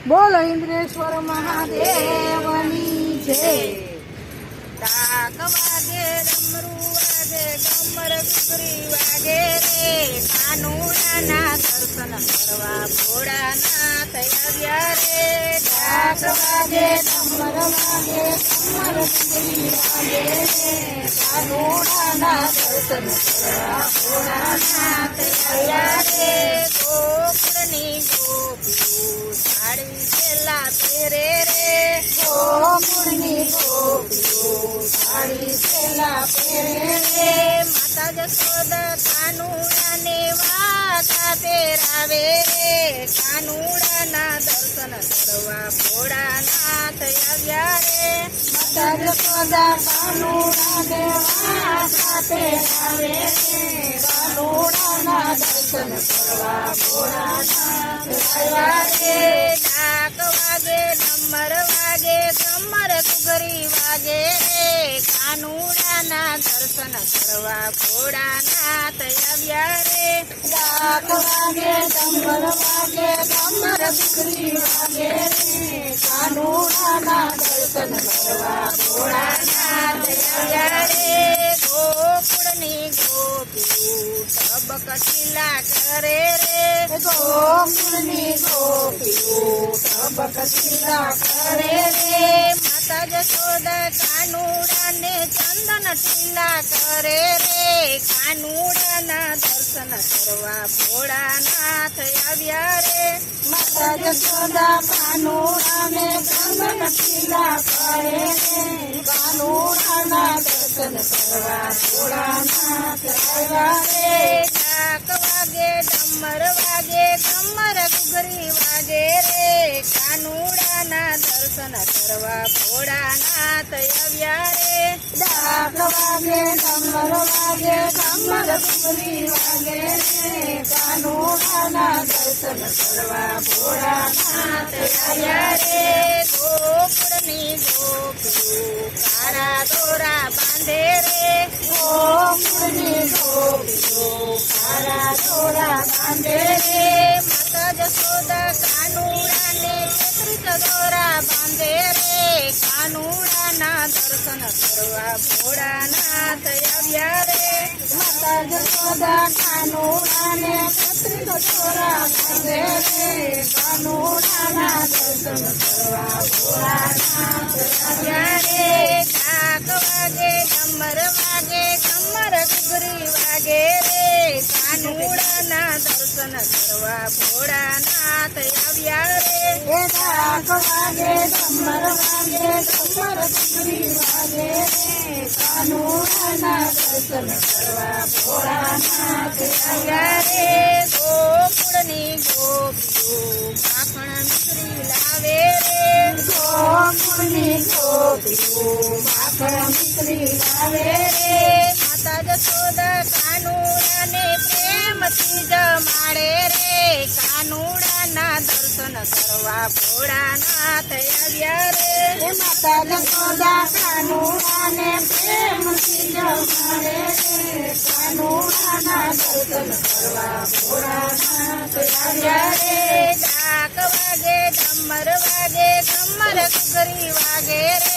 બોલો ઇન્દ્રેશ્વર મહાદેવની જય. ડાક વાગે ડમરું વાગે ગમર ગુગરી વાગે રે કાનુડાના દર્શન કરવા ભોળાનાથ આવ્યા રે. ડાક વાગે ડમર વાગે કમર ગુગરી વાગે રે કાનુડાના દર્શન કરવા ભોળાનાથ આવ્યા રે. ગોકુળની ગોપીઓ સાડી છેલ્લા પહેરે રે. ગોકુળની ગોપીઓ સાડી છેલ્લા પહેરે રે. માતા જશોદા કાનુડાને વાઘા પહેરાવે રે. કાનુડાના દર્શન કરવા ભોળાનાથ આવ્યા રે. માતા જશોદા કાનુડાને વાઘા પહેરાવે રે. કાનુડાના દર્શન કરવા ભોળાનાથ આવ્યા રે. ડાક વાગે ડમર વાગે ગમર ઘુઘરી વાગે રે. કાનુડાના દર્શન કરવા ભોળાનાથ આવ્યા રે. ડાક વાગે ડમર વાગે કમર ગુગરી વાગે રે કાનુડાના દર્શન કરવા ભોળાનાથ આવ્યા રે. ગોકુળની ગોપીઓ તબક ટીલા કરે રે. ગોકુળની ગોપીઓ તબક ટીલા કરે રે. માતા જશોદા કાનુડાને ચંદન ટીલા કરે રે. કાનુડાના દર્શન કરવા ભોળાનાથ આવ્યા રે. માતા જશોદા કાનુડાને ચંદન ટીલા કરે રે. કાનુડાના દર્શન કરવા ભોળાનાથ આવ્યા રે. ડાક વાગે ડમર વાગે ગમર ઘુઘરી વાગે રે. કાનુડાના દર્શન કરવા ભોળાનાથ આવ્યા રે. ડાક વાગે ડમર વાગે કમર ગુગરી વાગે રે. કાનુડાના દર્શન કરવા ભોળાનાથ આવ્યા રે. ગોકુળની ગોપીઓ કાળા દોરા બાંધે રે. ગોકુળની ગોપીઓ કાળા દોરા બાંધે રે. માતા જશોદા કાનુડાને ચેત્રિત દોરા બાંધે રે. કાનુડાના દર્શન કરવા ભોળાનાથ આવ્યા રે. માતા જશોદા કાનુડાને છત્રી દોરા બાંધે રે. કાનુડાના દર્શન કરવા ભોળાનાથ આવ્યા રે. ડાક વાગે ડમર વાગે કમર ઘુઘરી વાગે રે. કાનુડાના દર્શન કરવા ભોળાનાથ આવ્યા રે. ડાક વાગે ડમર વાગે કમર ગુગરી વાગે રે. કાનુડાના દર્શન કરવા ભોળાનાથ આવ્યા રે. ગોકુળની ગોપીઓ માખણ મિશ્રી લાવે રે. ગોકુળની ગોપીઓ માખણ મિશ્રી લાવે રે. માતા જશોદા કાનુડાને પ્રેમથી જમાડે રે. કાનુડાના દર્શન કરવા ભોળાનાથ આવ્યા રે. માતા જશોદા કાનુડાને પ્રેમથી જમાડે રે. કાનુડાના દર્શન કરવા ભોળાનાથ આવ્યા રે. ડાક વાગે ડમર વાગે ગમર ઘુઘરી વાગે રે.